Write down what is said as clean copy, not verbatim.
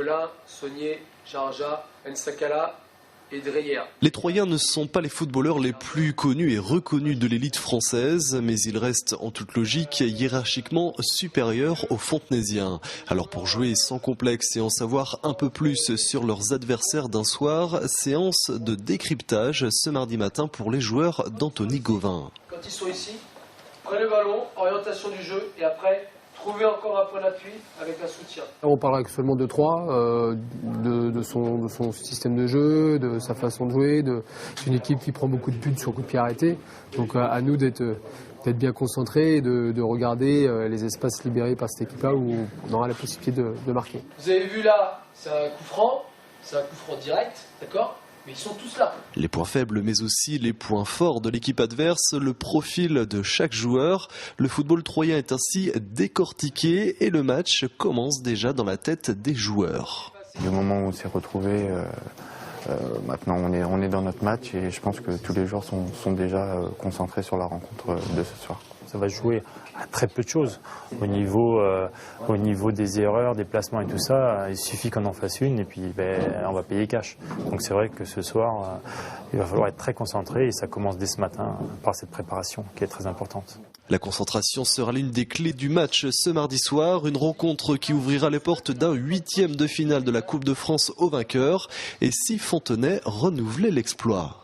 Rodelin, Saunier, Jarja, Nsakala et Dreyer. Les Troyens ne sont pas les footballeurs les plus connus et reconnus de l'élite française, mais ils restent en toute logique hiérarchiquement supérieurs aux Fontenaisiens. Alors pour jouer sans complexe et en savoir un peu plus sur leurs adversaires d'un soir, séance de décryptage ce mardi matin pour les joueurs d'Anthony Gauvin. Quand ils sont ici, prenez le ballon, orientation du jeu et après trouver encore un point d'appui avec un soutien. On parlera seulement de 3, de son système de jeu, de sa façon de jouer, d'une équipe qui prend beaucoup de buts sur coup de pied arrêté. Donc à nous d'être bien concentrés et de regarder les espaces libérés par cette équipe-là où on aura la possibilité de marquer. Vous avez vu là, c'est un coup franc direct, d'accord ? Mais ils sont tous là. Les points faibles mais aussi les points forts de l'équipe adverse, le profil de chaque joueur. Le football troyen est ainsi décortiqué et le match commence déjà dans la tête des joueurs. Du moment où on s'est retrouvés, maintenant on est dans notre match et je pense que tous les joueurs sont déjà concentrés sur la rencontre de ce soir. Ça va jouer à très peu de choses. Au niveau des erreurs, des placements et tout ça, il suffit qu'on en fasse une et puis on va payer cash. Donc c'est vrai que ce soir, il va falloir être très concentré et ça commence dès ce matin par cette préparation qui est très importante. La concentration sera l'une des clés du match ce mardi soir, une rencontre qui ouvrira les portes d'un 8e de finale de la Coupe de France au vainqueur et si Fontenay renouvelait l'exploit.